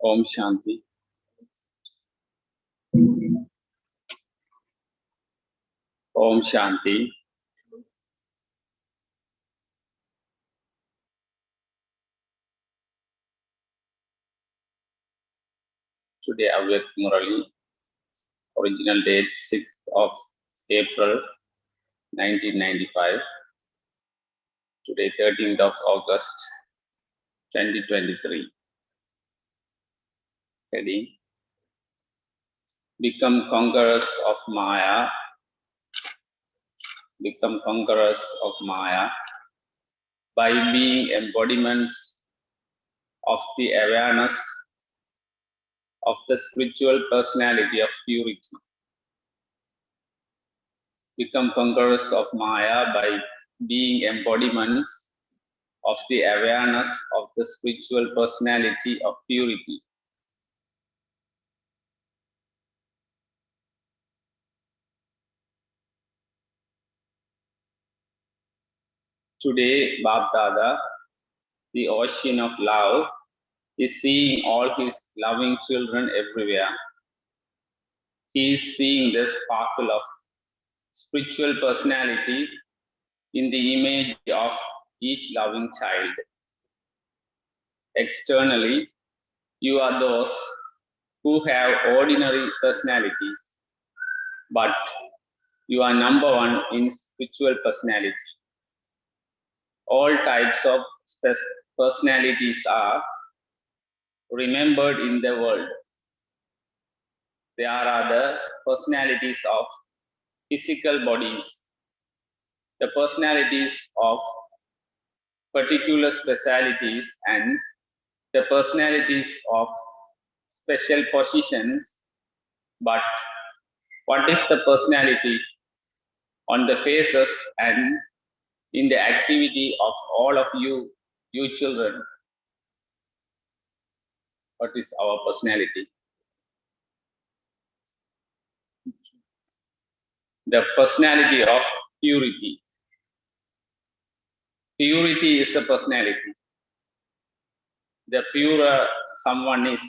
Om Shanti. Om Shanti. Today, Avyakth Murli, original date 6th of April 1995. Today, 13th of August 2023. Heading: Become conquerors of Maya. Become conquerors of Maya by being embodiments of the awareness of the spiritual personality of purity. Become conquerors of Maya by being embodiments of the awareness of the spiritual personality of purity. Today, Bab Dada, the ocean of love, is seeing all his loving children everywhere. He is seeing the sparkle of spiritual personality in the image of each loving child. Externally, you are those who have ordinary personalities, but you are number one in spiritual personality. All types of personalities are remembered in the world. There are the personalities of physical bodies, the personalities of particular specialities, and the personalities of special positions. But what is the personality on the faces and in the activity of all of you, you children? What is our personality? The personality of purity. Purity is a personality. The purer someone is,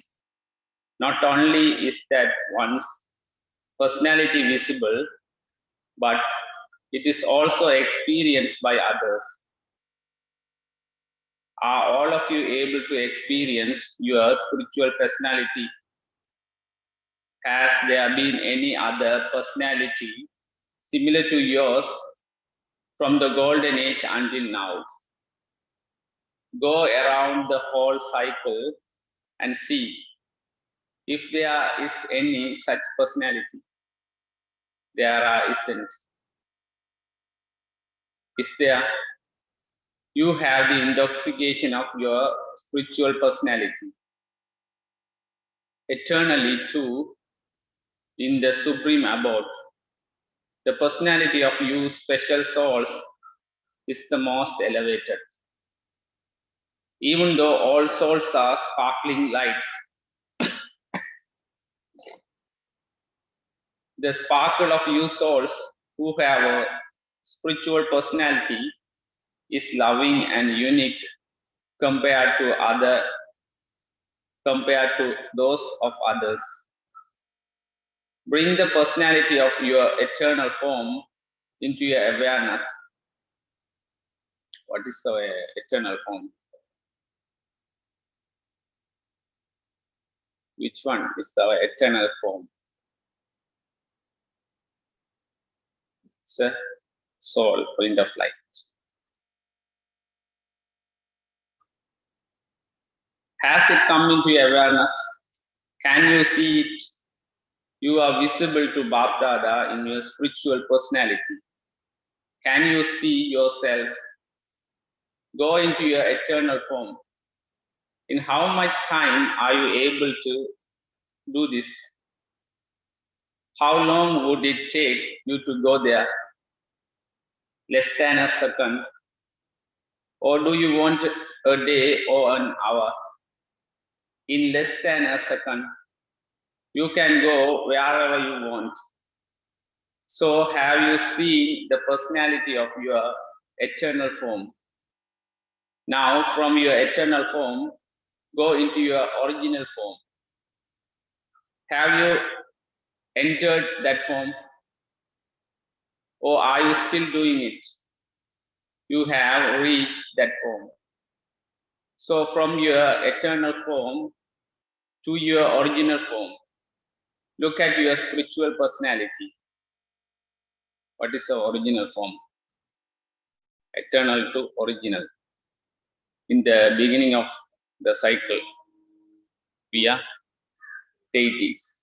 not only is that one's personality visible, but it is also experienced by others. Are all of you able to experience your spiritual personality? Has there been any other personality similar to yours from the golden age until now? Go around the whole cycle and see if there is any such personality. There isn't. Is there? You have the intoxication of your spiritual personality. Eternally too, in the supreme abode, the personality of you special souls is the most elevated. Even though all souls are sparkling lights, the sparkle of you souls who have a spiritual personality is loving and unique compared to those of others. Bring the personality of your eternal form into your awareness. What is our eternal form? Which one is our eternal form? It's a soul, point of light. Has it come into your awareness? Can you see it? You are visible to Bapdada in your spiritual personality. Can you see yourself? Go into your eternal form. In how much time are you able to do this? How long would it take you to go there? Less than a second? Or do you want a day or an hour? In less than a second, you can go wherever you want. So have you seen the personality of your eternal form? Now from your eternal form, go into your original form. Have you entered that form? Or are you still doing it? You have reached that form. So from your eternal form to your original form, look at your spiritual personality. What is the original form? Eternal to original. In the beginning of the cycle, we are deities.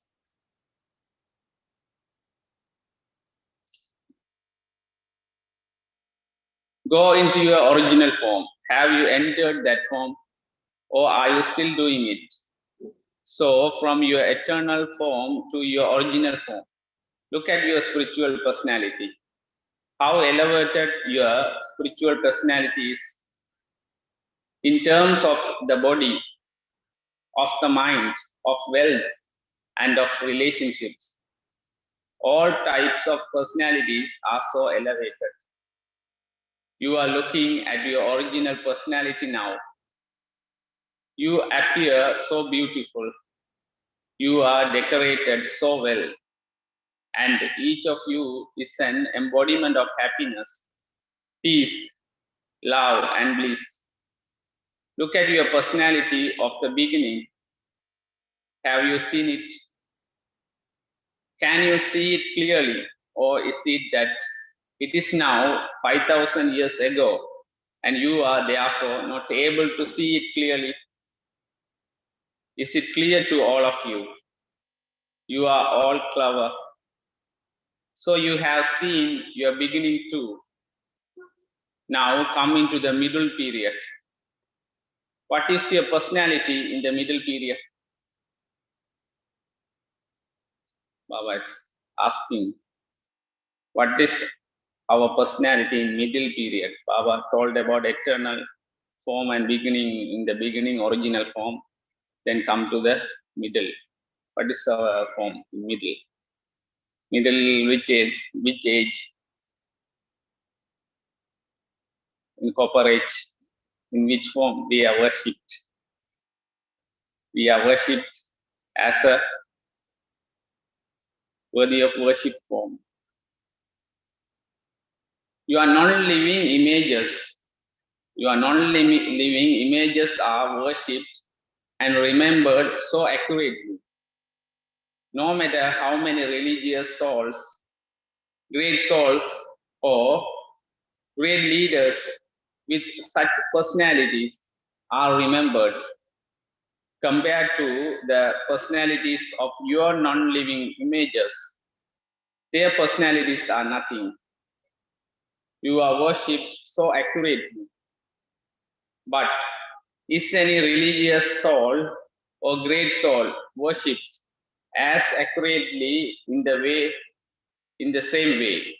Go into your original form. Have you entered that form? Or are you still doing it? So from your eternal form to your original form, look at your spiritual personality. How elevated your spiritual personality is in terms of the body, of the mind, of wealth, and of relationships. All types of personalities are so elevated. You are looking at your original personality now. You appear so beautiful. You are decorated so well. And each of you is an embodiment of happiness, peace, love, and bliss. Look at your personality of the beginning. Have you seen it? Can you see it clearly? Or is it that it is now 5,000 years ago and you are therefore not able to see it clearly? Is it clear to all of you? You are all clever. So you have seen your beginning too. Now come into the middle period. What is your personality in the middle period? Baba is asking, what is our personality in middle period? Baba told about eternal form and beginning, in the beginning original form, then come to the middle. What is our form in middle? Middle, which age? Which age? In copper age, in which form we are worshipped? We are worshipped as a worthy of worship form. You are not living images. You are not living images are worshipped and remembered so accurately. No matter how many religious souls, great souls, or great leaders with such personalities are remembered compared to the personalities of your non-living images. Their personalities are nothing. You are worshipped so accurately. But is any religious soul or great soul worshipped as accurately in the same way?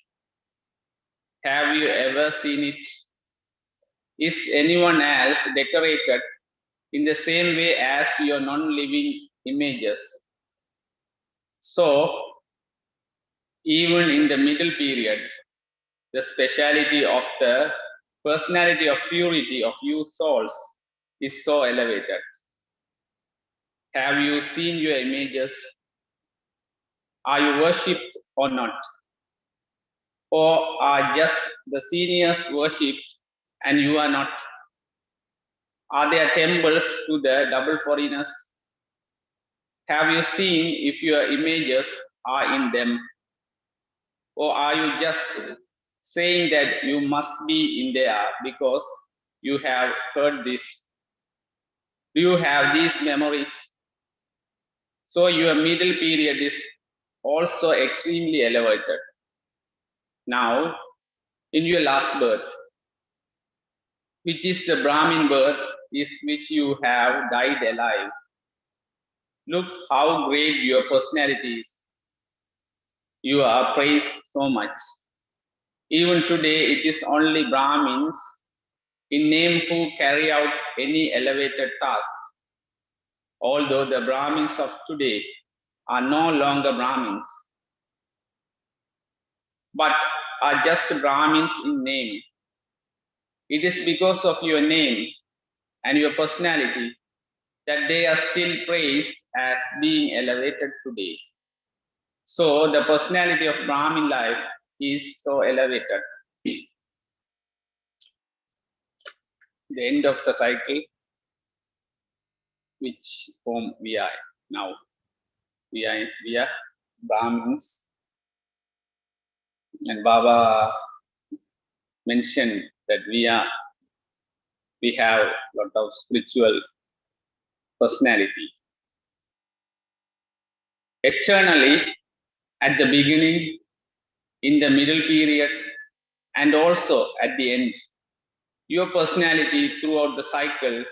Have you ever seen it? Is anyone else decorated in the same way as your non-living images? So, even in the middle period, the speciality of the personality of purity of you souls is so elevated. Have you seen your images? Are you worshipped or not? Or are just the seniors worshipped and you are not? Are there temples to the double foreigners? Have you seen if your images are in them? Or are you just saying that you must be in there because you have heard this? Do you have these memories? So your middle period is also extremely elevated. Now, in your last birth, which is the Brahmin birth, is which you have died alive. Look how great your personality is. You are praised so much. Even today, it is only Brahmins in name who carry out any elevated task. Although the Brahmins of today are no longer Brahmins, but are just Brahmins in name. It is because of your name and your personality that they are still praised as being elevated today. So the personality of Brahmin life is so elevated. The end of the cycle, which form we are now. We are Brahmins. And Baba mentioned that we have a lot of spiritual personality. Eternally, at the beginning, in the middle period, and also at the end, your personality throughout the cycle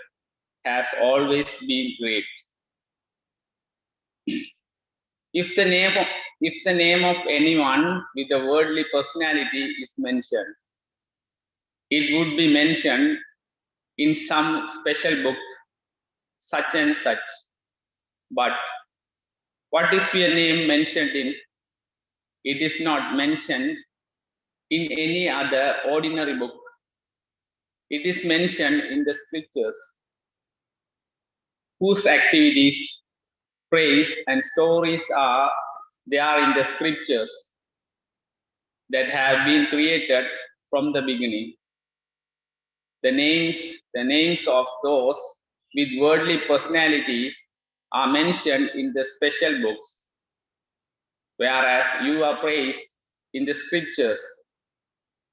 has always been great. If the name of anyone with a worldly personality is mentioned, it would be mentioned in some special book, such and such. But what is your name mentioned in? It is not mentioned in any other ordinary book. It is mentioned in the scriptures, whose activities, praise, and stories are there in the scriptures that have been created from the beginning. The names of those with worldly personalities are mentioned in the special books, whereas you are praised in the scriptures,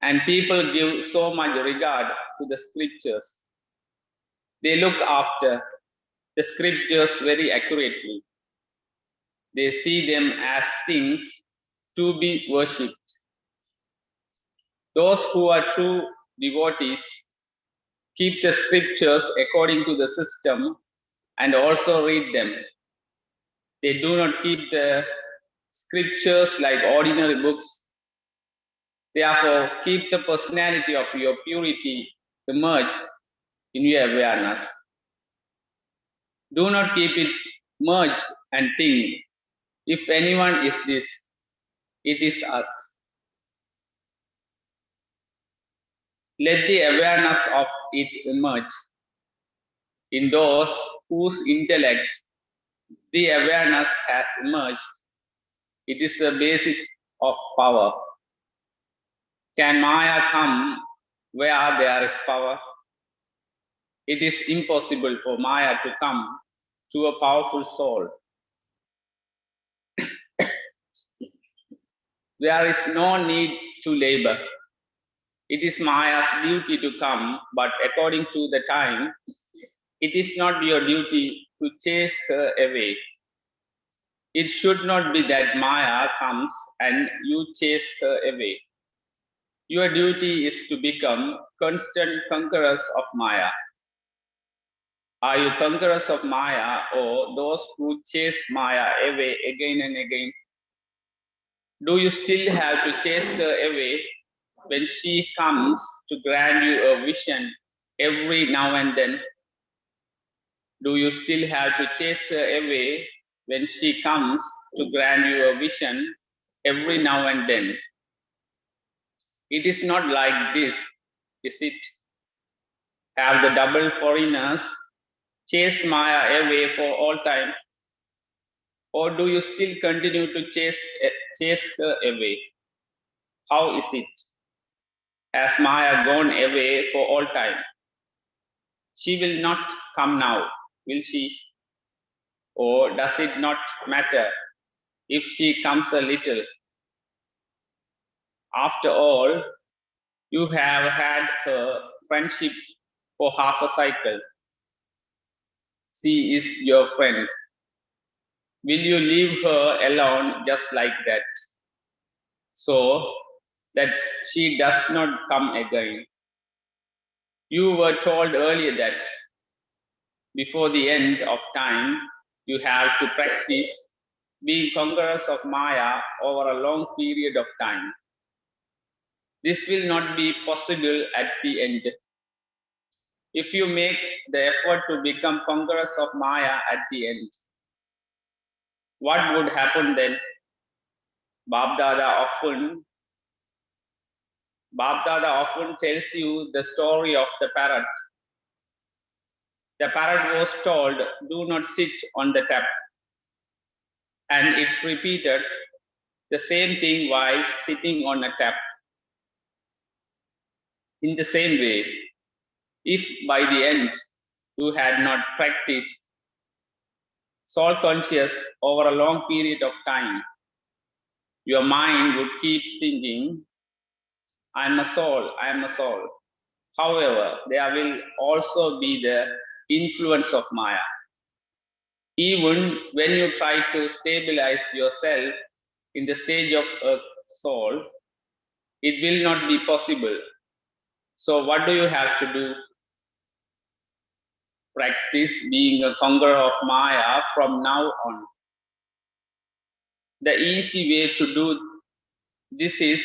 and people give so much regard to the scriptures. They look after the scriptures very accurately. They see them as things to be worshipped. Those who are true devotees keep the scriptures according to the system and also read them. They do not keep the scriptures like ordinary books. Therefore, keep the personality of your purity emerged in your awareness. Do not keep it merged and think, if anyone is this, it is us. Let the awareness of it emerge in those whose intellects the awareness has emerged. It is a basis of power. Can Maya come where there is power? It is impossible for Maya to come to a powerful soul. There is no need to labor. It is Maya's duty to come, but according to the time, it is not your duty to chase her away. It should not be that Maya comes and you chase her away. Your duty is to become constant conquerors of Maya. Are you conquerors of Maya or those who chase Maya away again and again? Do you still have to chase her away when she comes to grant you a vision every now and then? Do you still have to chase her away when she comes to grant you a vision every now and then? It is not like this, is it? Have the double foreigners chased Maya away for all time? Or do you still continue to chase her away? How is it? Has Maya gone away for all time? She will not come now, will she? Or does it not matter if she comes a little? After all, you have had her friendship for half a cycle. She is your friend. Will you leave her alone just like that, so that she does not come again? You were told earlier that before the end of time, you have to practice being conquerors of Maya over a long period of time. This will not be possible at the end. If you make the effort to become conquerors of Maya at the end, what would happen then? Bab Dada often tells you the story of the parrot. The parrot was told, do not sit on the tap. And it repeated the same thing while sitting on a tap. In the same way, if by the end you had not practiced soul conscious over a long period of time, your mind would keep thinking, I am a soul, I am a soul. However, there will also be the influence of Maya. Even when you try to stabilize yourself in the stage of a soul, it will not be possible. So what do you have to do? Practice being a conqueror of Maya from now on. The easy way to do this is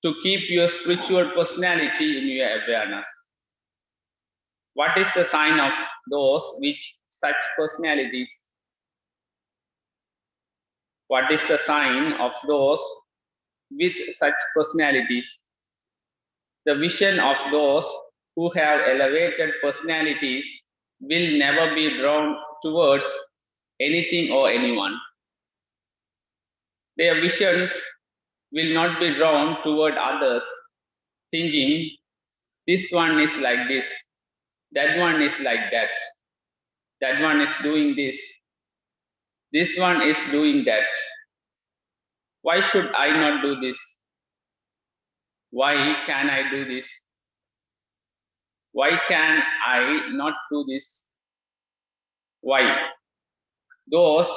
to keep your spiritual personality in your awareness. What is the sign of those with such personalities? What is the sign of those with such personalities? The vision of those who have elevated personalities will never be drawn towards anything or anyone. Their visions will not be drawn toward others, thinking, This one is like this. That one is like that. That one is doing this. This one is doing that. Why should I not do this? Why can I do this? Why can I not do this? Why? Those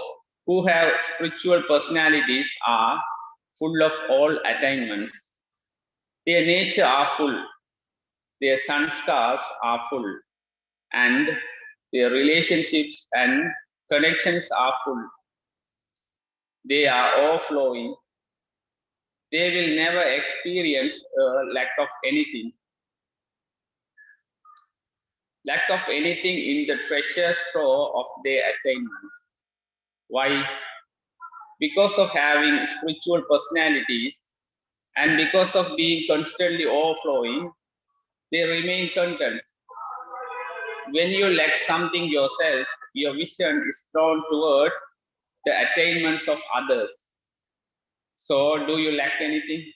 who have spiritual personalities are full of all attainments. Their nature are full. Their sanskars are full. And their relationships and connections are full. They are overflowing. They will never experience a lack of anything. Lack of anything in the treasure store of their attainment. Why? Because of having spiritual personalities and because of being constantly overflowing, they remain content. When you lack something yourself, your vision is drawn toward the attainments of others. So, do you lack anything?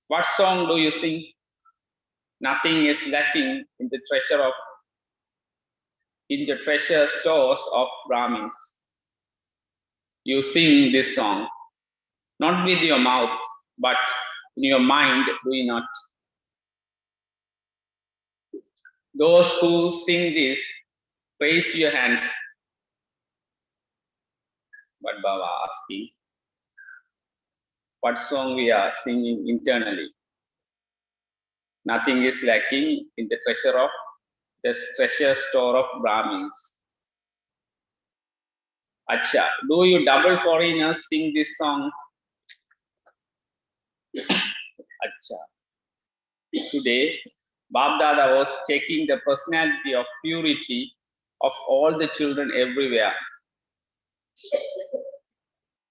What song do you sing? Nothing is lacking in the treasure stores of Brahmins. You sing this song, not with your mouth, but in your mind, do you not? Those who sing this, raise your hands. But Baba asking, what song we are singing internally? Nothing is lacking in the treasure store of Brahmins. Acha, do you double foreigners sing this song? Acha. Today, Babdada was checking the personality of purity of all the children everywhere.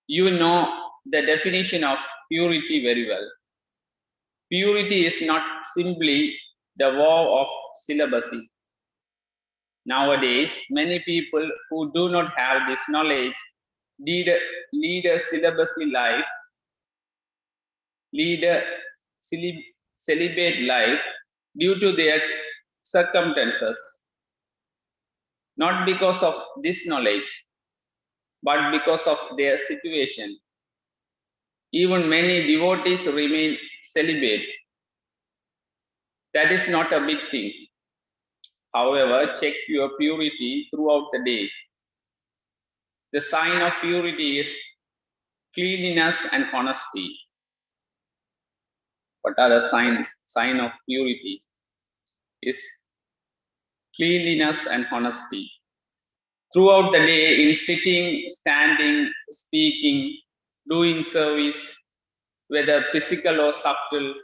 You know the definition of purity very well. Purity is not simply the vow of celibacy. Nowadays, many people who do not have this knowledge lead a celibacy life, lead a celibate life due to their circumstances, not because of this knowledge, but because of their situation. Even many devotees remain celibate. That is not a big thing. However, check your purity throughout the day. The sign of purity is cleanliness and honesty. What are the signs? Sign of purity is cleanliness and honesty. Throughout the day, in sitting, standing, speaking, doing service, whether physical or subtle,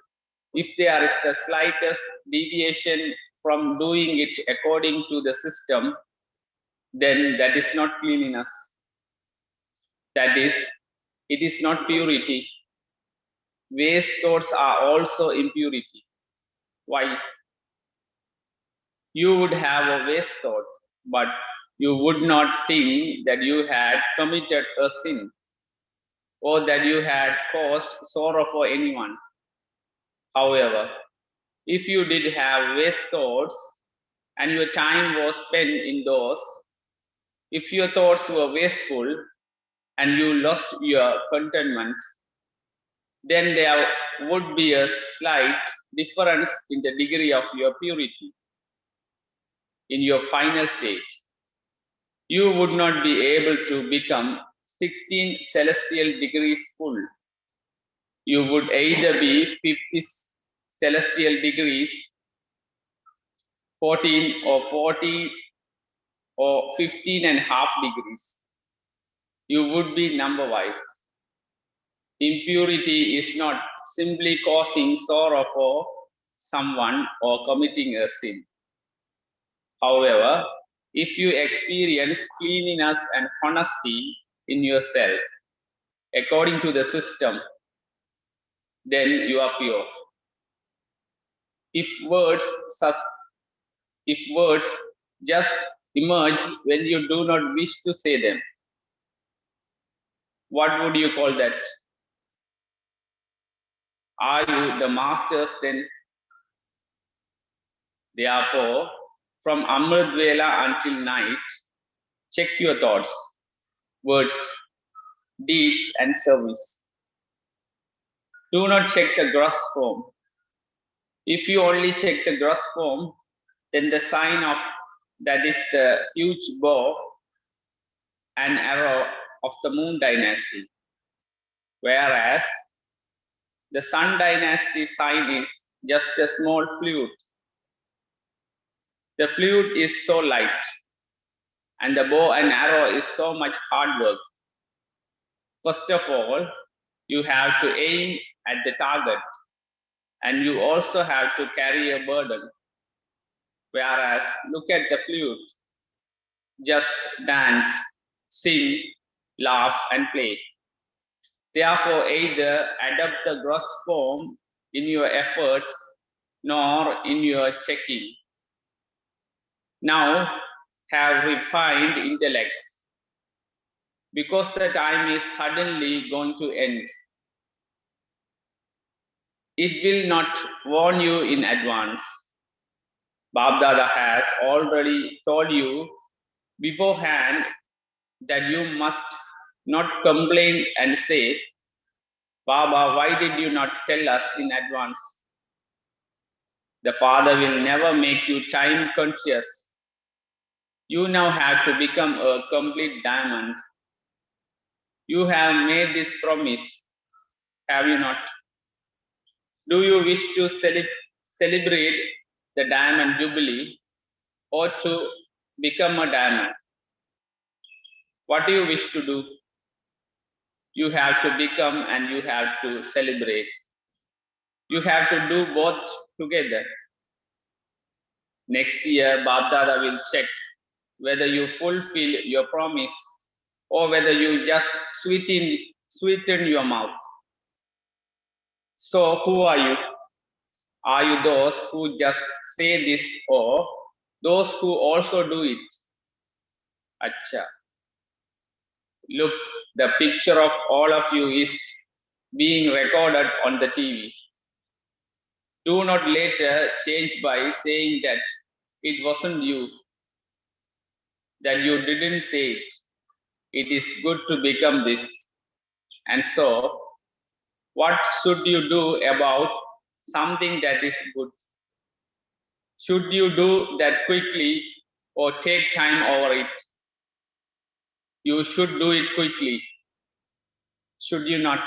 if there is the slightest deviation from doing it according to the system, then that is not cleanliness. That is, it is not purity. Waste thoughts are also impurity. Why? You would have a waste thought, but you would not think that you had committed a sin or that you had caused sorrow for anyone. However, if you did have waste thoughts and your time was spent in those, if your thoughts were wasteful and you lost your contentment, then there would be a slight difference in the degree of your purity. In your final stage, you would not be able to become 16 celestial degrees full. You would either be 50 celestial degrees, 14 or 40 or 15 and a half degrees. You would be number wise. Impurity is not simply causing sorrow for someone or committing a sin. However, if you experience cleanliness and honesty in yourself, according to the system, then you are pure. If words just emerge when you do not wish to say them, what would you call that? Are you the masters then? Therefore, from Amrit Vela until night, check your thoughts, words, deeds, and service. Do not check the gross form. If you only check the gross form, then the sign of that is the huge bow and arrow of the moon dynasty. Whereas the sun dynasty sign is just a small flute. The flute is so light, and the bow and arrow is so much hard work. First of all, you have to aim at the target, and you also have to carry a burden. Whereas, look at the flute, just dance, sing, laugh, and play. Therefore, either adopt the gross form in your efforts nor in your checking. Now, have refined intellects, because the time is suddenly going to end. It will not warn you in advance. Bab Dada has already told you beforehand that you must not complain and say, Baba, why did you not tell us in advance? The Father will never make you time conscious. You now have to become a complete diamond. You have made this promise, have you not? Do you wish to celebrate the diamond jubilee or to become a diamond? What do you wish to do? You have to become and you have to celebrate. You have to do both together. Next year, Bab Dada will check whether you fulfill your promise or whether you just sweeten your mouth. So, who are you? Are you those who just say this or those who also do it? Acha. Look, the picture of all of you is being recorded on the TV. Do not later change by saying that it wasn't you, that you didn't say it. It is good to become this. And so, what should you do about something that is good? Should you do that quickly or take time over it? You should do it quickly. Should you not?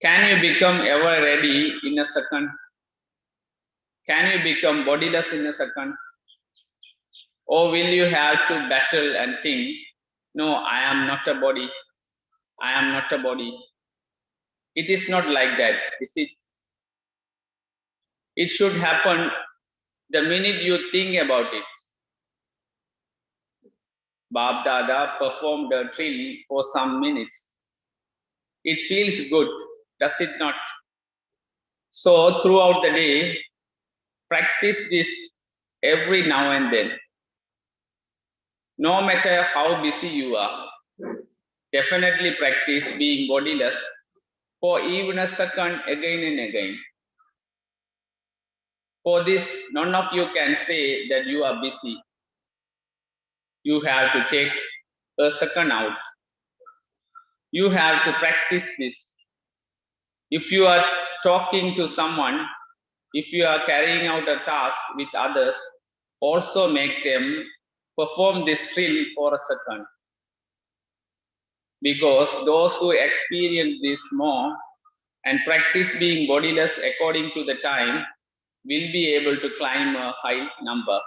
Can you become ever ready in a second? Can you become bodiless in a second? Or will you have to battle and think, no, I am not a body. I am not a body. It is not like that, is it? It should happen the minute you think about it. Bab Dada performed a drill for some minutes. It feels good, does it not? So throughout the day, practice this every now and then. No matter how busy you are, definitely practice being bodiless for even a second again and again. For this, none of you can say that you are busy. You have to take a second out. You have to practice this. If you are talking to someone, if you are carrying out a task with others, also make them perform this drill for a second. Because those who experience this more and practice being bodiless according to the time will be able to climb a high number.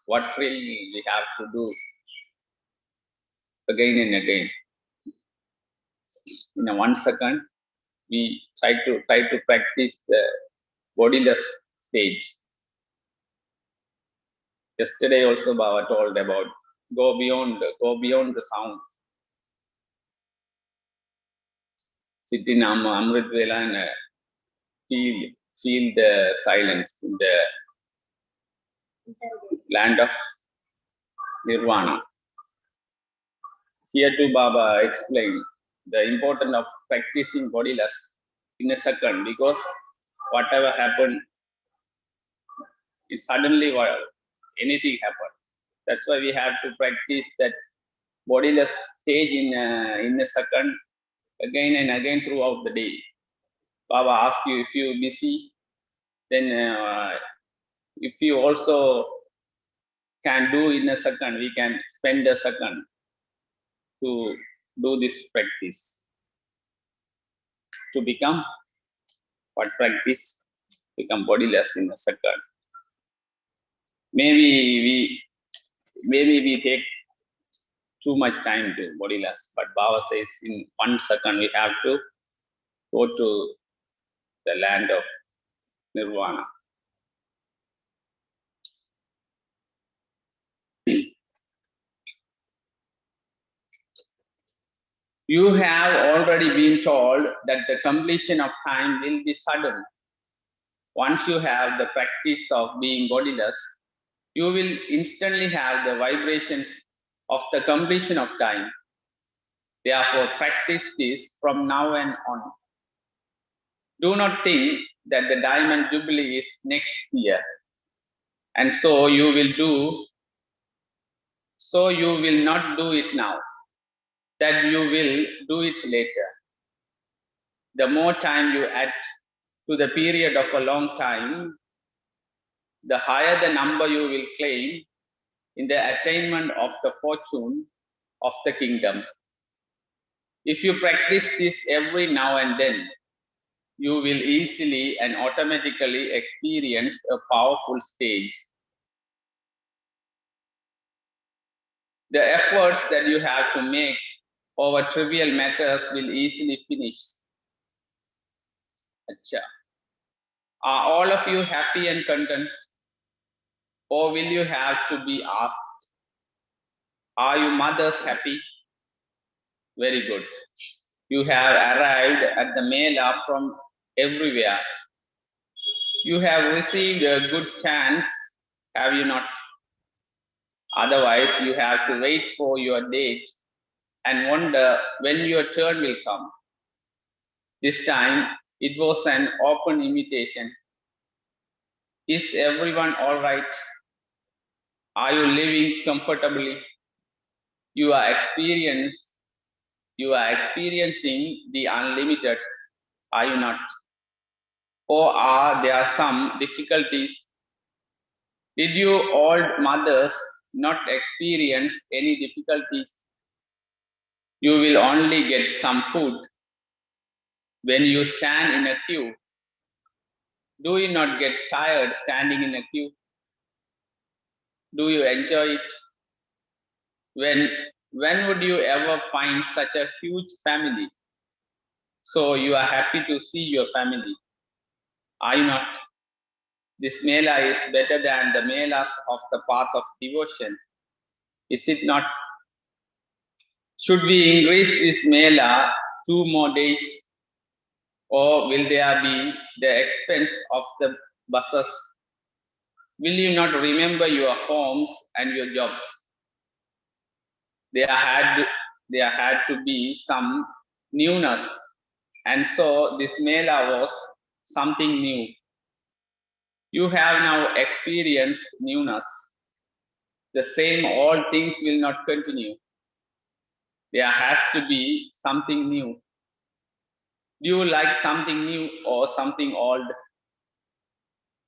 What drill we have to do again and again. In a 1 second, we try to practice the bodiless stage. Yesterday also Baba told about go beyond the sound. Sit in Amrit Vela and feel the silence in the land of Nirvana. Here too, Baba explained the importance of practicing bodiless in a second, because whatever happened, it suddenly anything happened. That's why we have to practice that bodiless stage in a second, again and again throughout the day. Baba asks you if you're busy, then if you also can do in a second, we can spend a second to do this practice to become what practice become bodiless in a second. Maybe we take too much time to bodiless, but Baba says in 1 second we have to go to the land of nirvana. You have already been told that the completion of time will be sudden. Once you have the practice of being bodiless, you will instantly have the vibrations of the completion of time. Therefore, practice this from now and on. Do not think that the diamond jubilee is next year, and so you will not do it now, that you will do it later. The more time you add to the period of a long time, the higher the number you will claim in the attainment of the fortune of the kingdom. If you practice this every now and then, you will easily and automatically experience a powerful stage. The efforts that you have to make over trivial matters will easily finish. Achha. Are all of you happy and content? Or will you have to be asked? Are you mothers happy? Very good. You have arrived at the Mela from everywhere. You have received a good chance, have you not? Otherwise, you have to wait for your date and wonder when your turn will come. This time, it was an open invitation. Is everyone all right? Are you living comfortably? You are experiencing the unlimited, are you not? Or are there some difficulties? Did you old mothers not experience any difficulties? You will only get some food when you stand in a queue. Do you not get tired standing in a queue? Do you enjoy it? When would you ever find such a huge family? So you are happy to see your family, are you not? This Mela is better than the Melas of the path of devotion, is it not? Should we increase this Mela 2 more days, or will there be the expense of the buses? Will you not remember your homes and your jobs? There had to be some newness, and so this Mela was something new. You have now experienced newness. The same old things will not continue. There has to be something new. Do you like something new or something old?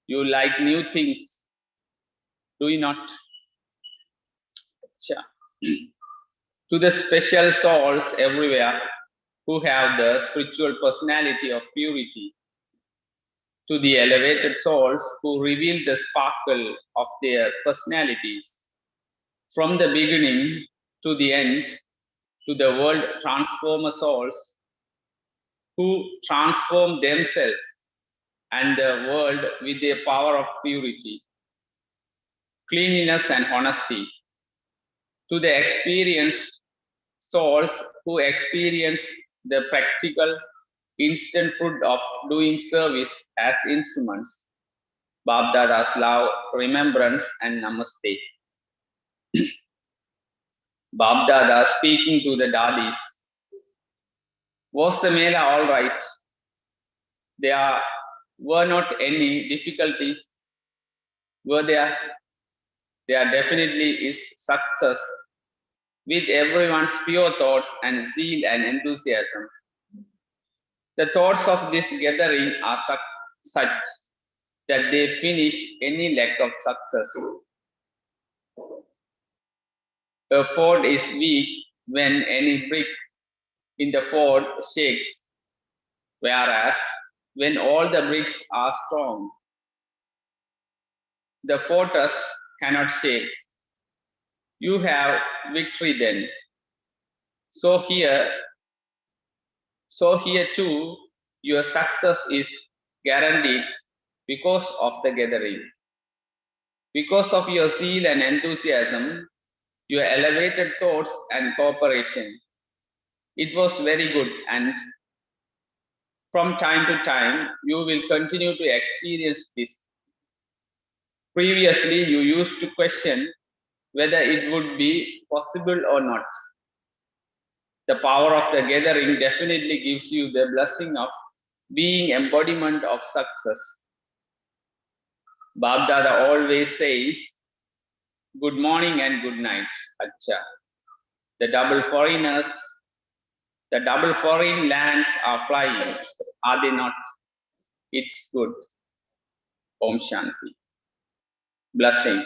You like new things, do you not? To the special souls everywhere who have the spiritual personality of purity, to the elevated souls who reveal the sparkle of their personalities, from the beginning to the end, to the world transformer souls who transform themselves and the world with their power of purity, cleanliness and honesty, to the experienced souls who experience the practical instant fruit of doing service as instruments. Babdada's love, remembrance, and namaste. Bab Dada speaking to the daddies. Was the Mela all right? There were not any difficulties. Were there? There definitely is success with everyone's pure thoughts and zeal and enthusiasm. The thoughts of this gathering are such that they finish any lack of success. A fort is weak when any brick in the fort shakes, whereas when all the bricks are strong, the fortress cannot shake. You have victory then. So here, so here too, your success is guaranteed because of the gathering. Because of your zeal and enthusiasm, your elevated thoughts and cooperation. It was very good, and from time to time, you will continue to experience this. Previously, you used to question whether it would be possible or not. The power of the gathering definitely gives you the blessing of being embodiment of success. Bab Dada always says, good morning and good night, Acha. The double foreign lands are flying, are they not? It's good. Om Shanti. Blessing.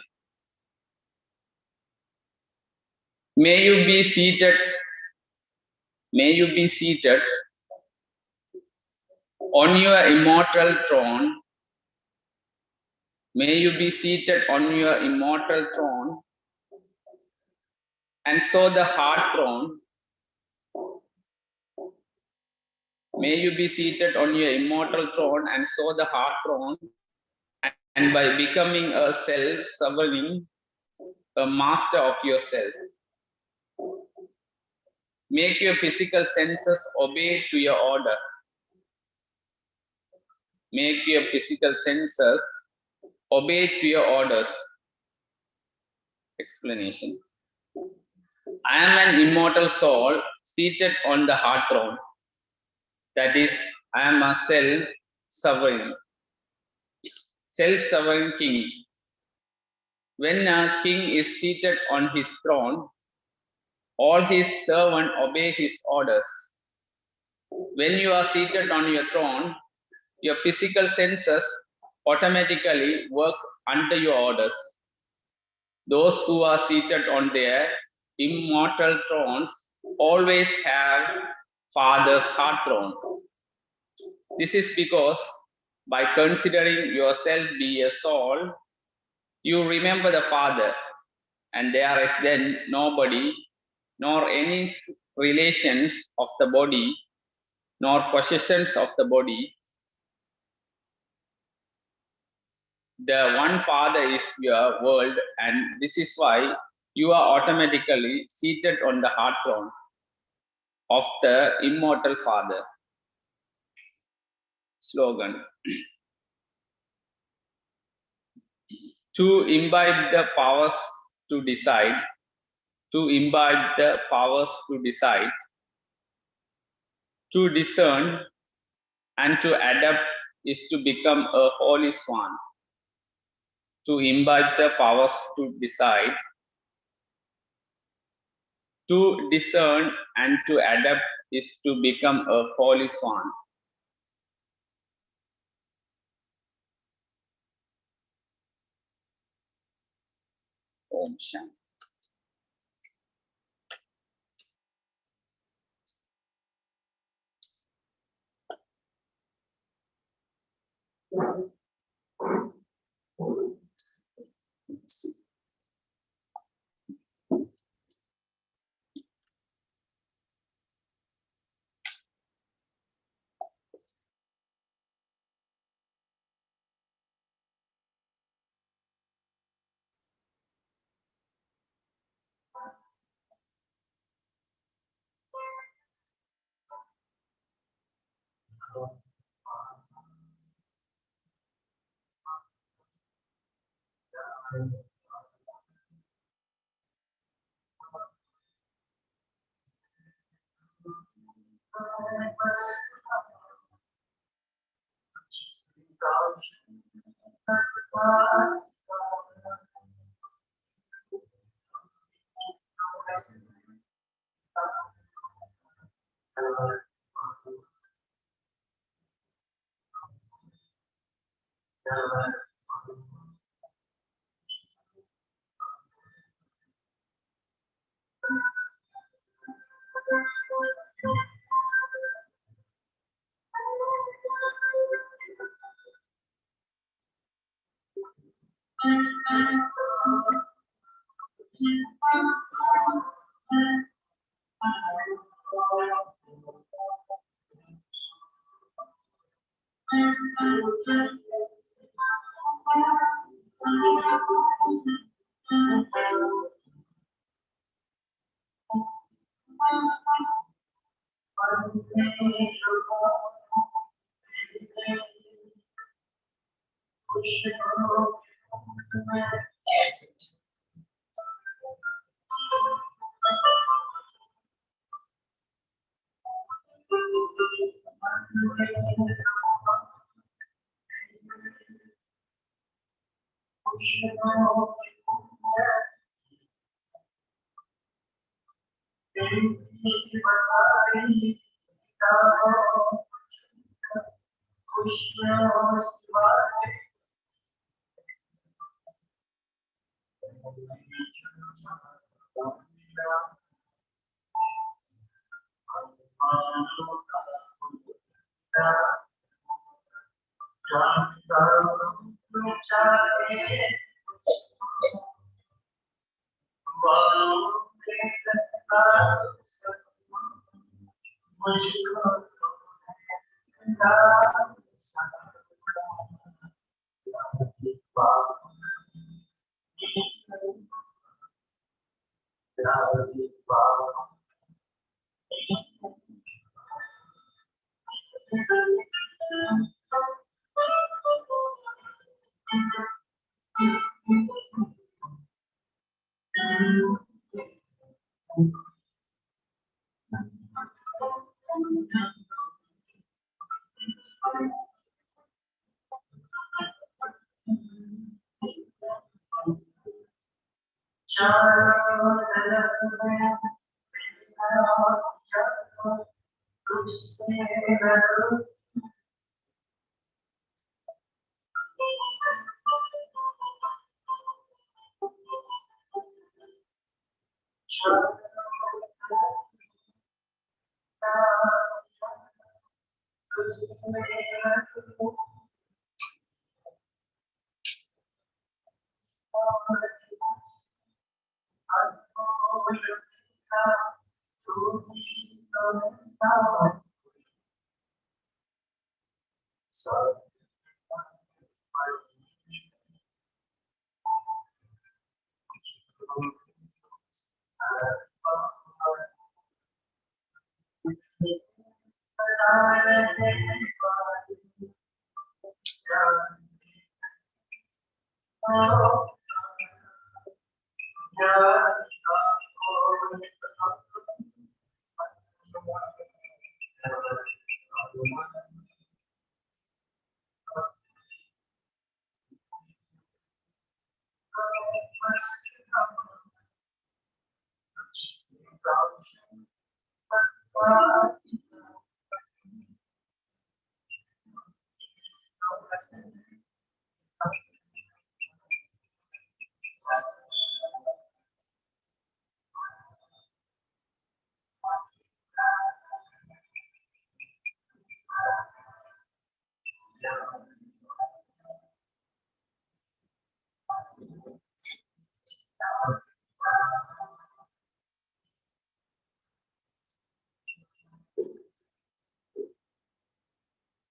May you be seated on your immortal throne. May you be seated on your immortal throne, and so the heart throne. May you be seated on your immortal throne, and so the heart throne, and by becoming a self-sovereign, a master of yourself. Make your physical senses obey to your order. Make your physical senses obey to your orders. Explanation. I am an immortal soul seated on the heart throne. That is, I am a self-sovereign king. When a king is seated on his throne, all his servants obey his orders. When you are seated on your throne, your physical senses automatically work under your orders. Those who are seated on their immortal thrones always have Father's heart throne. This is because by considering yourself be a soul, you remember the Father, and there is then nobody, nor any relations of the body, nor possessions of the body. The one Father is your world, and this is why you are automatically seated on the heart throne of the immortal Father. Slogan. To imbibe the powers to decide, to imbibe the powers to decide, to discern, and to adapt is to become a holy swan. To imbibe the powers to decide, to discern, and to adapt is to become a holy swan. Om Shanti.